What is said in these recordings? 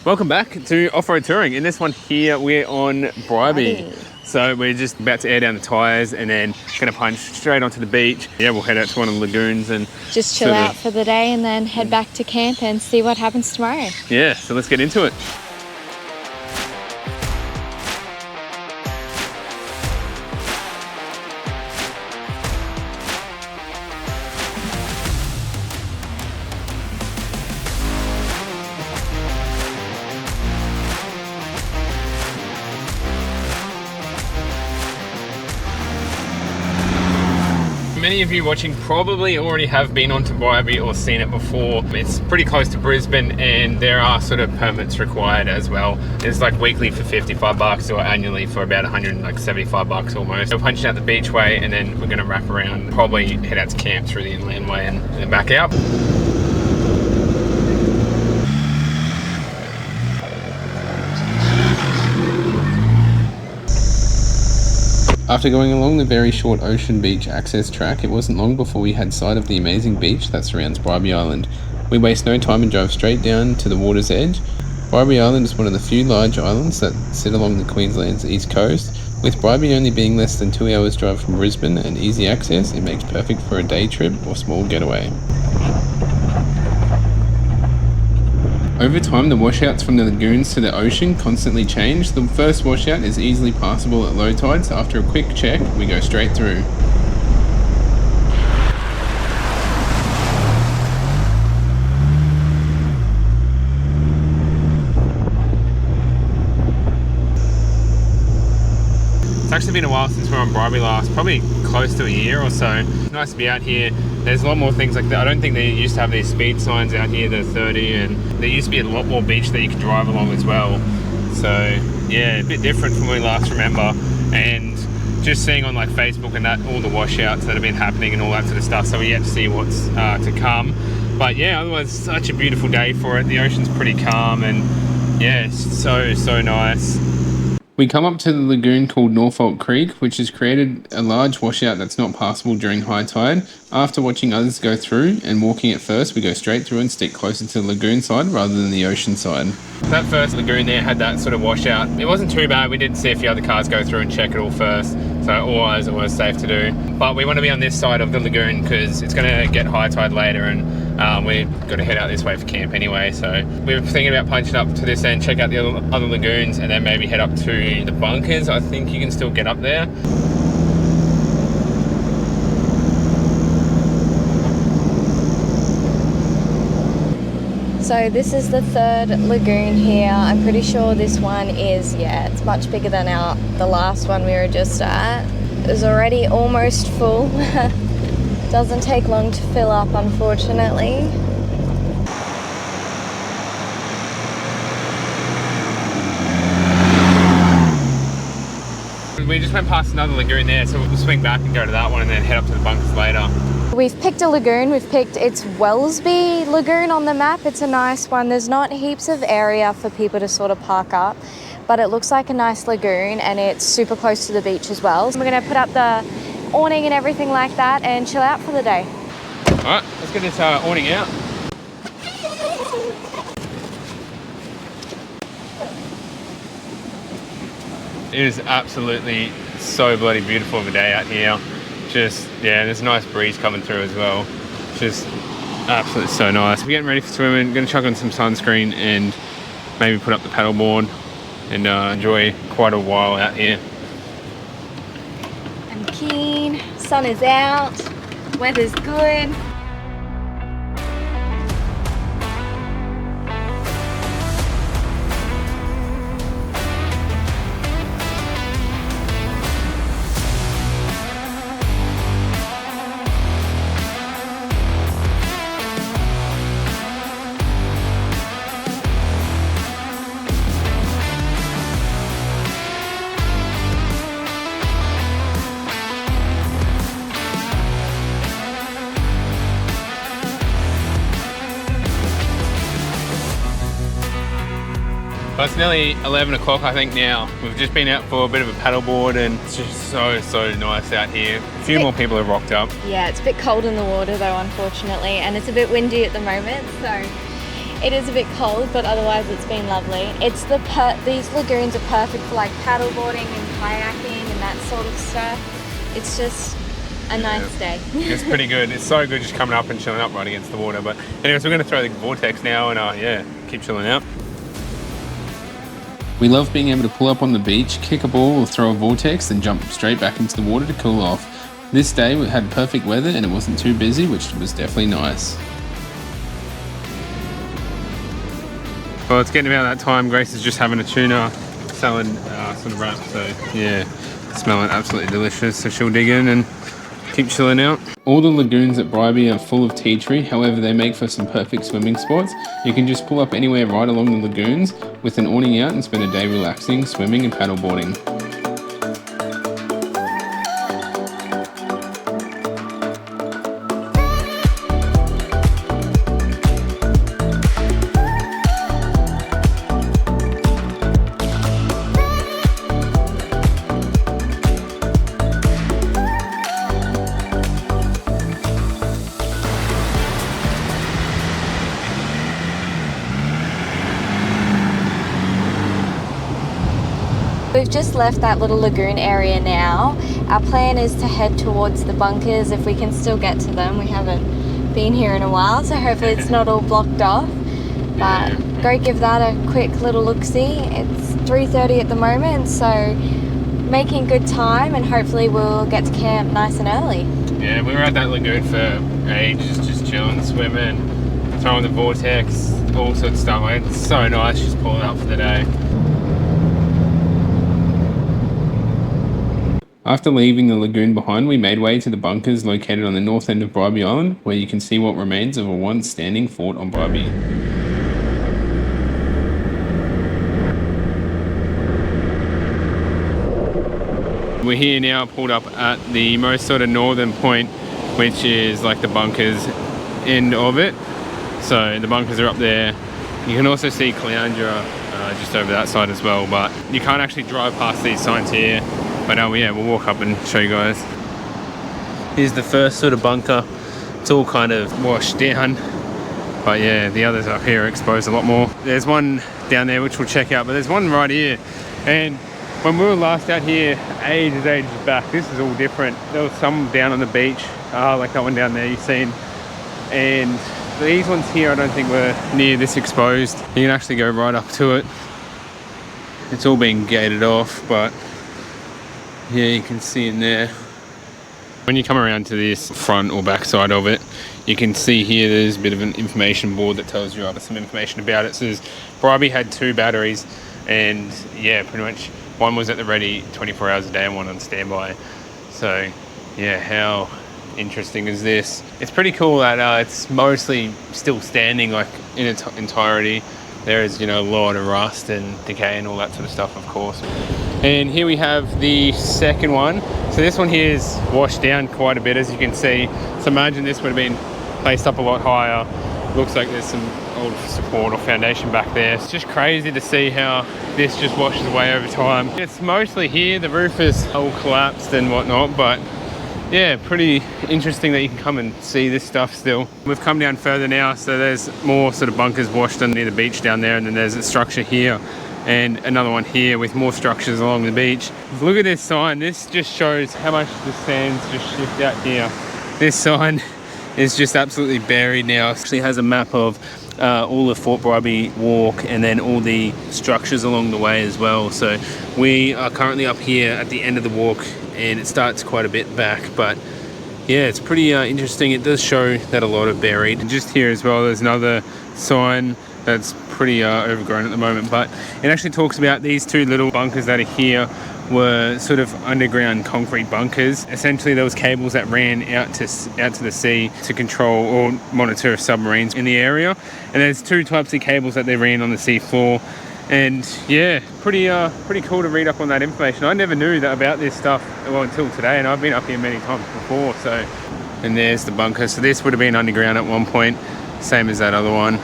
Welcome back to Offroad Touring. In this one here, we're on Bribie. So we're just about to air down the tyres and then going to punch straight onto the beach. Yeah, we'll head out to one of the lagoons and just chill out for the day and then head back to camp and see what happens tomorrow. Yeah, so let's get into it. Many of you watching probably already have been onto Bribie or seen it before. It's pretty close to Brisbane and there are sort of permits required as well. It's like weekly for 55 bucks or annually for about 175 bucks almost. We're punching out the beachway and then we're going to wrap around, probably head out to camp through the inland way and then back out. After going along the very short Ocean Beach access track, it wasn't long before we had sight of the amazing beach that surrounds Bribie Island. We waste no time and drove straight down to the water's edge. Bribie Island is one of the few large islands that sit along the Queensland's east coast. With Bribie only being less than 2 hours drive from Brisbane and easy access, it makes perfect for a day trip or small getaway. Over time, the washouts from the lagoons to the ocean constantly change. The first washout is easily passable at low tide, so after a quick check, we go straight through. It's actually been a while since we were on Bribie last, probably close to a year or so. It's nice to be out here. There's a lot more things like that. I don't think they used to have these speed signs out here, the 30, and there used to be a lot more beach that you could drive along as well. So yeah, a bit different from when we last remember. And just seeing on like Facebook and that, all the washouts that have been happening and all that sort of stuff. So we yet to see what's to come. But yeah, otherwise such a beautiful day for it. The ocean's pretty calm and yeah, it's so nice. We come up to the lagoon called Norfolk Creek, which has created a large washout that's not passable during high tide. After watching others go through and walking it first, we go straight through and stick closer to the lagoon side rather than the ocean side. That first lagoon there had that sort of washout. It wasn't too bad. We did see a few other cars go through and check it all first, so always it was safe to do. But we want to be on this side of the lagoon because it's going to get high tide later and we've got to head out this way for camp anyway. So we were thinking about punching up to this end, check out the other lagoons and then maybe head up to the bunkers. I think you can still get up there. So this is the third lagoon here. I'm pretty sure this one is, yeah, it's much bigger than the last one we were just at. It was already almost full. Doesn't take long to fill up, unfortunately. We just went past another lagoon there, so we'll swing back and go to that one and then head up to the bunkers later. We've picked a lagoon. It's Wellesby Lagoon on the map. It's a nice one. There's not heaps of area for people to sort of park up, but it looks like a nice lagoon and it's super close to the beach as well. So we're going to put up the awning and everything like that and chill out for the day. All right, let's get this awning out. It is absolutely so bloody beautiful of a day out here. Just, yeah, there's a nice breeze coming through as well. Just absolutely so nice. We're getting ready for swimming. Going to chuck on some sunscreen and maybe put up the paddleboard and enjoy quite a while out here. I'm keen. Sun is out. Weather's good. Well, it's nearly 11 o'clock I think now. We've just been out for a bit of a paddleboard and it's just so nice out here. A few more people have rocked up. Yeah, it's a bit cold in the water though, unfortunately, and it's a bit windy at the moment, so It is a bit cold, but otherwise it's been lovely. It's these lagoons are perfect for like paddleboarding and kayaking and that sort of stuff. It's just a nice day. It's pretty good. It's so good just coming up and chilling up right against the water. But anyways, we're going to throw the vortex now and yeah, keep chilling out. We love being able to pull up on the beach, kick a ball or throw a vortex and jump straight back into the water to cool off. This day we had perfect weather and it wasn't too busy, which was definitely nice. Well, it's getting about that time. Grace is just having a tuna salad sort of wrap, so yeah, smelling absolutely delicious. So she'll dig in and keep chilling out. All the lagoons at Bribie are full of tea tree, however they make for some perfect swimming spots. You can just pull up anywhere right along the lagoons with an awning out and spend a day relaxing, swimming and paddleboarding. We've just left that little lagoon area now. Our plan is to head towards the bunkers if we can still get to them. We haven't been here in a while, so hopefully it's not all blocked off. But go give that a quick little look-see. It's 3:30 at the moment, so making good time and hopefully we'll get to camp nice and early. Yeah, we were at that lagoon for ages, just chilling, swimming, throwing the vortex, all sorts of stuff. It's so nice just pulling up for the day. After leaving the lagoon behind, we made way to the bunkers located on the north end of Bribie Island, where you can see what remains of a once standing fort on Bribie. We're here now, pulled up at the most sort of northern point, which is like the bunkers end of it. So the bunkers are up there. You can also see Caloundra just over that side as well, but you can't actually drive past these signs here. But yeah, we'll walk up and show you guys. Here's the first sort of bunker. It's all kind of washed down. But yeah, the others up here are exposed a lot more. There's one down there which we'll check out, but there's one right here. And when we were last out here, ages back, this is all different. There was some down on the beach, like that one down there you've seen. And these ones here I don't think were near this exposed. You can actually go right up to it. It's all being gated off, but yeah, you can see in there. When you come around to this front or back side of it, you can see here there's a bit of an information board that tells you some information about it. So Bribie had 2 batteries, and yeah, pretty much one was at the ready 24 hours a day and one on standby. So yeah, how interesting is this? It's pretty cool that it's mostly still standing like in its entirety. There is, you know, a lot of rust and decay and all that sort of stuff, of course. And here we have the second one. So this one here is washed down quite a bit, as you can see. So imagine this would have been placed up a lot higher. Looks like there's some old support or foundation back there. It's just crazy to see how this just washes away over time. It's mostly here, the roof is all collapsed and whatnot, but yeah, pretty interesting that you can come and see this stuff still. We've come down further now, so there's more sort of bunkers washed on near the beach down there, and then there's a structure here and another one here with more structures along the beach. Look at this sign. This just shows how much the sands just shift out here. This sign is just absolutely buried now. It actually has a map of all the Fort Bribie walk and then all the structures along the way as well. So we are currently up here at the end of the walk, and it starts quite a bit back, but yeah, it's pretty interesting. It does show that a lot are buried. And just here as well, there's another sign that's pretty overgrown at the moment, but it actually talks about these 2 little bunkers that are here were sort of underground concrete bunkers. Essentially, there was cables that ran out to the sea to control or monitor submarines in the area, and there's 2 types of cables that they ran on the sea floor. And yeah, pretty cool to read up on that information. I never knew that about this stuff until today, and I've been up here many times before. So, and there's the bunker. So this would have been underground at one point, same as that other one.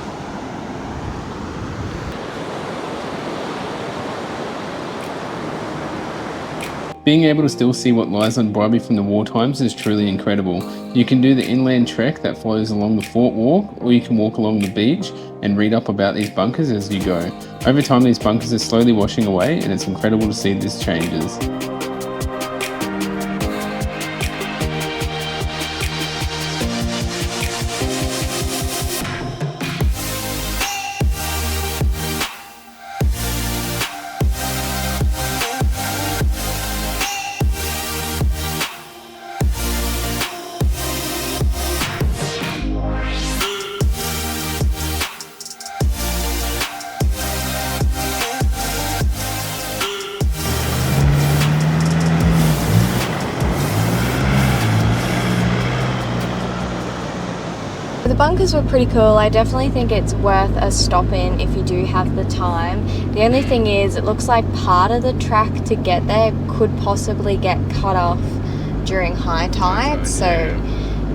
Being able to still see what lies on Bribie from the war times is truly incredible. You can do the inland trek that flows along the Fort Walk, or you can walk along the beach and read up about these bunkers as you go. Over time, these bunkers are slowly washing away, and it's incredible to see this changes. The bunkers were pretty cool. I definitely think it's worth a stop in if you do have the time. The only thing is, it looks like part of the track to get there could possibly get cut off during high tide, so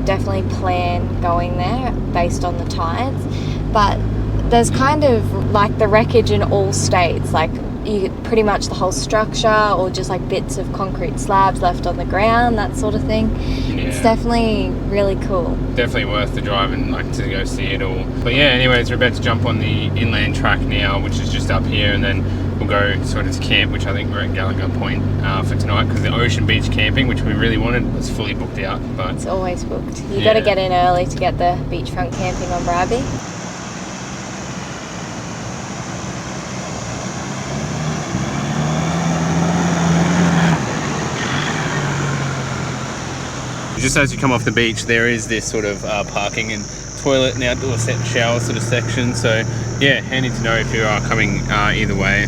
definitely plan going there based on the tides. But there's kind of like the wreckage in all states, like you pretty much the whole structure or just like bits of concrete slabs left on the ground, that sort of thing. Yeah. It's definitely really cool. Definitely worth the drive and like to go see it all. But yeah, anyways, we're about to jump on the inland track now, which is just up here, and then we'll go sort of to camp, which I think we're at Gallagher Point for tonight, because the ocean beach camping, which we really wanted, was fully booked out. But it's always booked. You got to get in early to get the beachfront camping on Bribie. Just as you come off the beach, there is this sort of parking and toilet and outdoor set and shower sort of section. So yeah, handy to know if you are coming either way.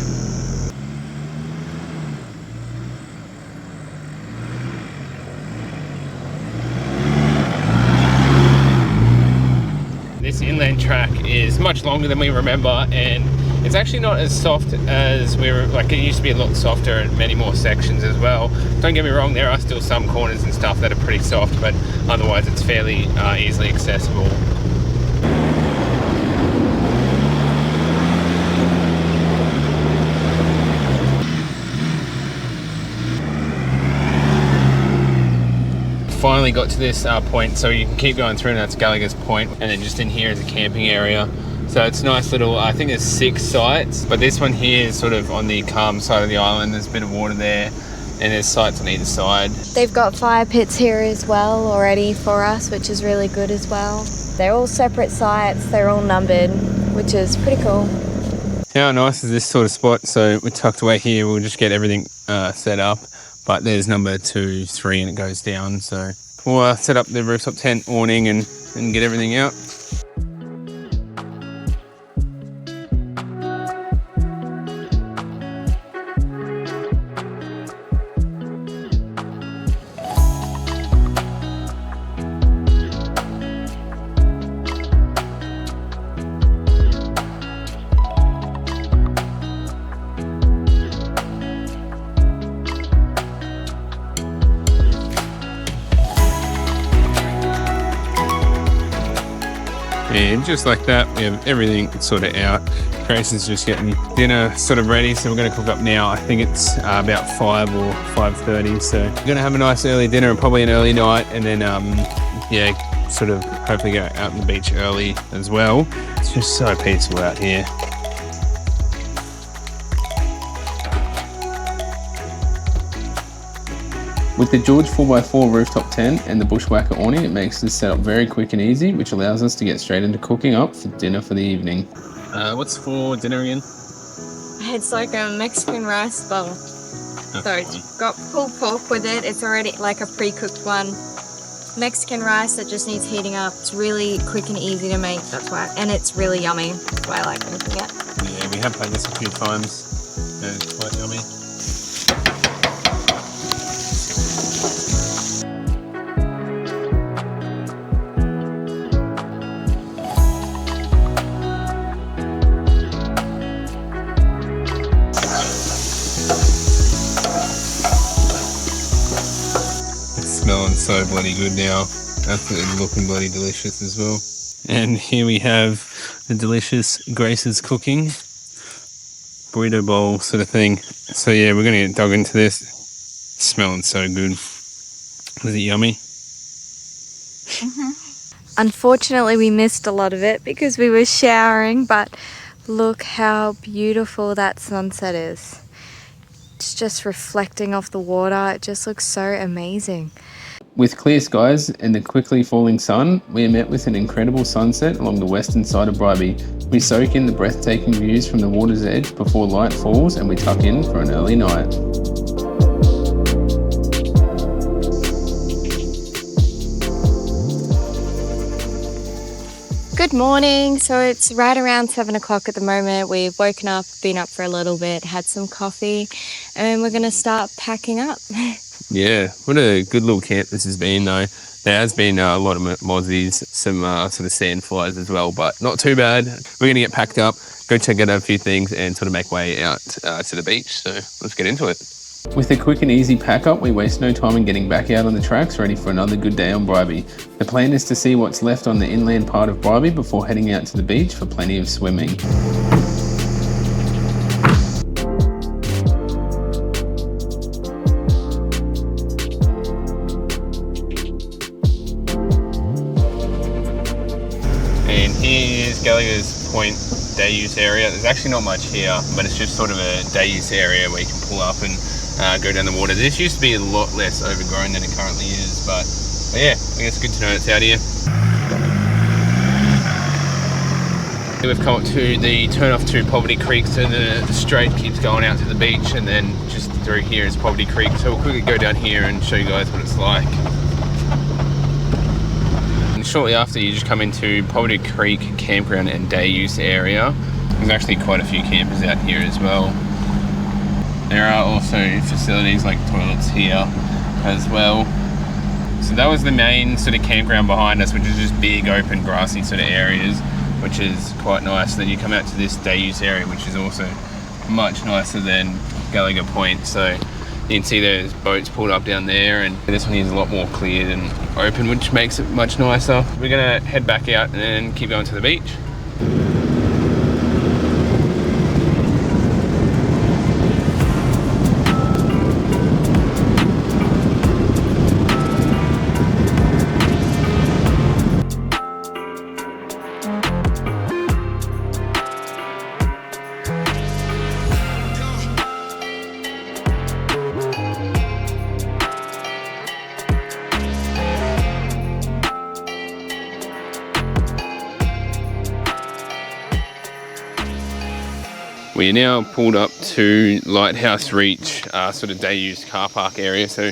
This inland track is much longer than we remember, and it's actually not as soft as we were, like it used to be a lot softer in many more sections as well. Don't get me wrong, there are still some corners and stuff that are pretty soft, but otherwise it's fairly easily accessible. Finally got to this point, so you can keep going through, and that's Gallagher's Point, and then just in here is a camping area. So it's nice little, I think there's 6 sites, but this one here is sort of on the calm side of the island. There's a bit of water there, and there's sites on either side. They've got fire pits here as well already for us, which is really good as well. They're all separate sites, they're all numbered, which is pretty cool. How nice is this sort of spot? So we're tucked away here, we'll just get everything set up, but there's number 2, 3, and it goes down. So we'll set up the rooftop tent awning and get everything out. And just like that, we have everything sort of out. Grayson's just getting dinner sort of ready, so we're going to cook up now. I think it's about 5 or 5:30, so we're going to have a nice early dinner and probably an early night, and then yeah, sort of hopefully go out on the beach early as well. It's just so peaceful out here. With the George 4x4 rooftop tent and the bushwhacker awning, it makes this setup very quick and easy, which allows us to get straight into cooking up for dinner for the evening. What's for dinner again? It's like a Mexican rice bowl. So it's got pulled pork with it. It's already like a pre-cooked one. Mexican rice that just needs heating up. It's really quick and easy to make, that's why. And it's really yummy. That's why I like making it. Yeah, we have had this a few times. It's quite yummy. Smelling so bloody good now. Absolutely looking bloody delicious as well. And here we have the delicious Grace's cooking burrito bowl sort of thing. So yeah, we're gonna get dug into this. smelling so good. Was it yummy? Unfortunately, we missed a lot of it because we were showering, but look how beautiful that sunset is. It's just reflecting off the water. It just looks so amazing. With clear skies and the quickly falling sun, we are met with an incredible sunset along the western side of Bribie. We soak in the breathtaking views from the water's edge before light falls, and we tuck in for an early night. Good morning. So it's right around 7 o'clock at the moment. We've woken up, been up for a little bit, had some coffee, and we're going to start packing up. Yeah, what a good little camp this has been though. There has been a lot of mozzies, some sort of sand flies as well, but not too bad. We're going to get packed up, go check out a few things and sort of make way out to the beach. So let's get into it. With a quick and easy pack up, we waste no time in getting back out on the tracks, ready for another good day on Bribie. The plan is to see what's left on the inland part of Bribie before heading out to the beach for plenty of swimming. And here's Gallagher's Point day use area. There's actually not much here, but it's just sort of a day use area where you can pull up and go down the water. This used to be a lot less overgrown than it currently is, but yeah, I guess it's good to know it's out here. We've come up to the turn off to Poverty Creek, so the straight keeps going out to the beach, and then just through here is Poverty Creek. So we'll quickly go down here and show you guys what it's like. And shortly after, you just come into Poverty Creek campground and day use area. There's actually quite a few campers out here as well. There are also facilities like toilets here as well. So that was the main sort of campground behind us, which is just big open grassy sort of areas, which is quite nice. Then you come out to this day use area, which is also much nicer than Gallagher Point. So you can see there's boats pulled up down there, and this one is a lot more cleared and open, which makes it much nicer. We're gonna head back out and then keep going to the beach. We are now pulled up to Lighthouse Reach, sort of day use car park area. So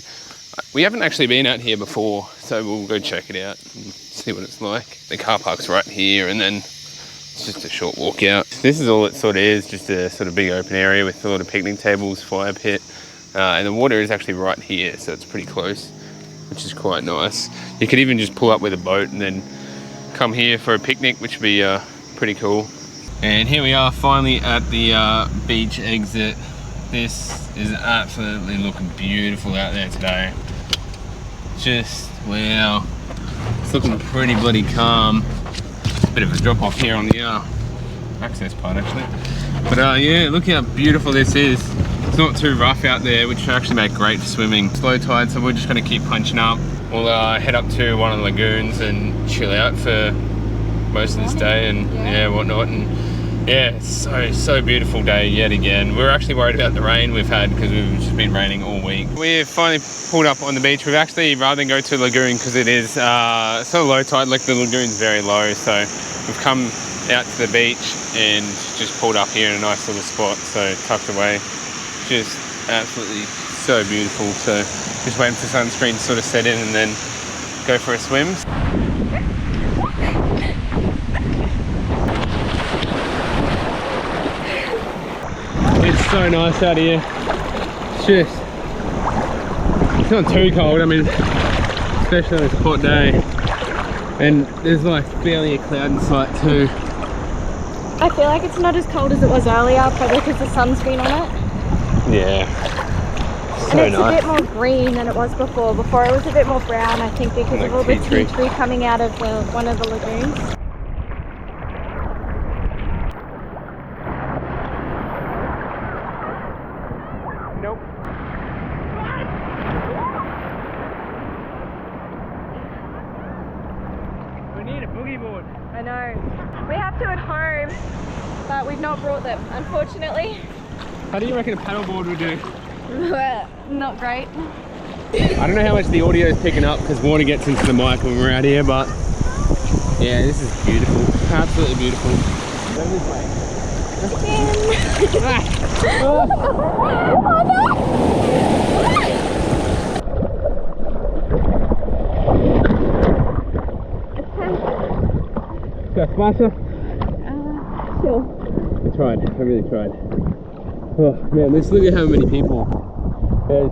we haven't actually been out here before, so we'll go check it out and see what it's like. The car park's right here, and then it's just a short walk out. This is all it sort of is, just a sort of big open area with a lot of picnic tables, fire pit, and the water is actually right here, so it's pretty close, which is quite nice. You could even just pull up with a boat and then come here for a picnic, which would be pretty cool. And here we are finally at the beach exit. This is absolutely looking beautiful out there today. Just, wow. It's looking pretty bloody calm. Bit of a drop off here on the access part actually. But yeah, look how beautiful this is. It's not too rough out there, which will actually make great for swimming. It's low tide, so we're just gonna keep punching up. We'll head up to one of the lagoons and chill out for most of this day and yeah, whatnot. And yeah, it's so beautiful day yet again. We're actually worried about the rain we've had because we've just been raining all week. We've finally pulled up on the beach. We've actually, rather than go to the lagoon because it is so low tide, like the lagoon's very low, so we've come out to the beach and just pulled up here in a nice little spot, so tucked away. Just absolutely so beautiful. So just waiting for sunscreen to sort of set in and then go for a swim. It's so nice out here. It's not too cold, I mean, especially on this hot day. And there's like barely a cloud in sight too. I feel like it's not as cold as it was earlier, probably because the sun's been on it. Yeah. So and it's nice. A bit more green than it was before. Before it was a bit more brown, I think, because like of all the tea tree coming out of one of the lagoons. I know. We have to at home, but we've not brought them, unfortunately. How do you reckon a paddleboard would do? Not great. I don't know how much the audio is picking up because water gets into the mic when we're out here, but yeah, this is beautiful. Absolutely beautiful. Go this way. Go faster. Sure. I tried. I really tried. Oh man, let's look at how many people. There's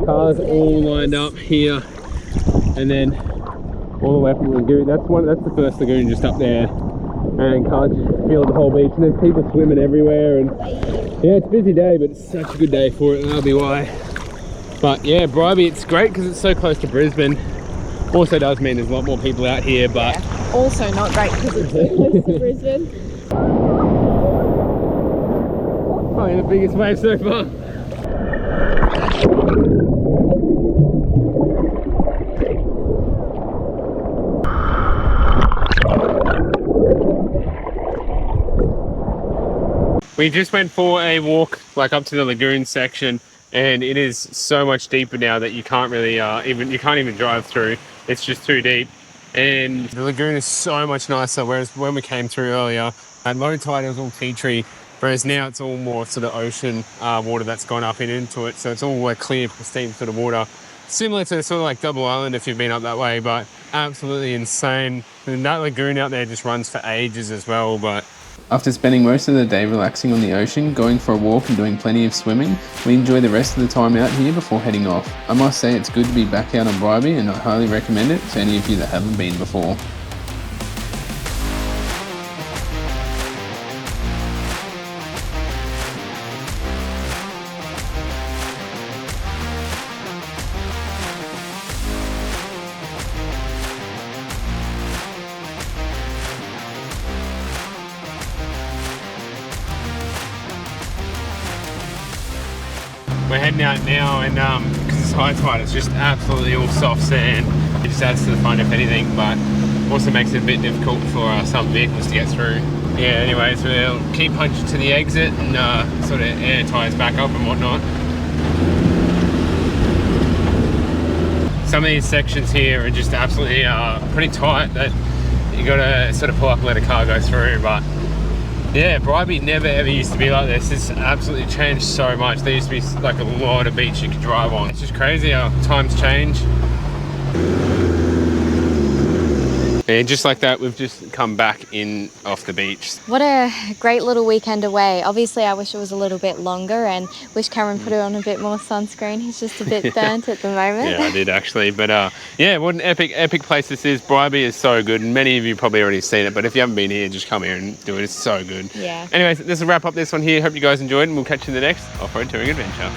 cars all lined up here, and then all the way from the lagoon. That's the first lagoon just up there, and cars just fill the whole beach. And there's people swimming everywhere, and yeah, it's a busy day, but it's such a good day for it, and that'll be why. But yeah, Bribie, it's great because it's so close to Brisbane. Also does mean there's a lot more people out here, but yeah. Also not great because it's so close to Brisbane. Probably the biggest wave so far. We just went for a walk like up to the lagoon section, and it is so much deeper now that you can't really you can't even drive through. It's just too deep, and the lagoon is so much nicer, whereas when we came through earlier at low tide it was all tea tree, whereas now it's all more sort of ocean water that's gone up and into it, so it's all like clear, pristine sort of water, similar to sort of like Double Island if you've been up that way, but absolutely insane. And that lagoon out there just runs for ages as well. But after spending most of the day relaxing on the ocean, going for a walk and doing plenty of swimming, we enjoy the rest of the time out here before heading off. I must say it's good to be back out on Bribie, and I highly recommend it to any of you that haven't been before. We're heading out now, and because it's high tide, it's just absolutely all soft sand. It just adds to the fun if anything, but also makes it a bit difficult for some vehicles to get through. Yeah, anyways, we'll keep punching to the exit and sort of air tires back up and whatnot. Some of these sections here are just absolutely pretty tight that you gotta sort of pull up and let a car go through, but yeah, Bribie never ever used to be like this. It's absolutely changed so much. There used to be like a lot of beach you could drive on. It's just crazy how times change. And just like that, we've just come back in off the beach. What a great little weekend away. Obviously, I wish it was a little bit longer and wish Cameron put on a bit more sunscreen. He's just a bit burnt at the moment. Yeah, I did actually. But yeah, what an epic place this is. Bribie is so good, and many of you probably already seen it, but if you haven't been here, just come here and do it. It's so good. Yeah. Anyways, this will wrap up this one here. Hope you guys enjoyed, and we'll catch you in the next Offroad Touring adventure.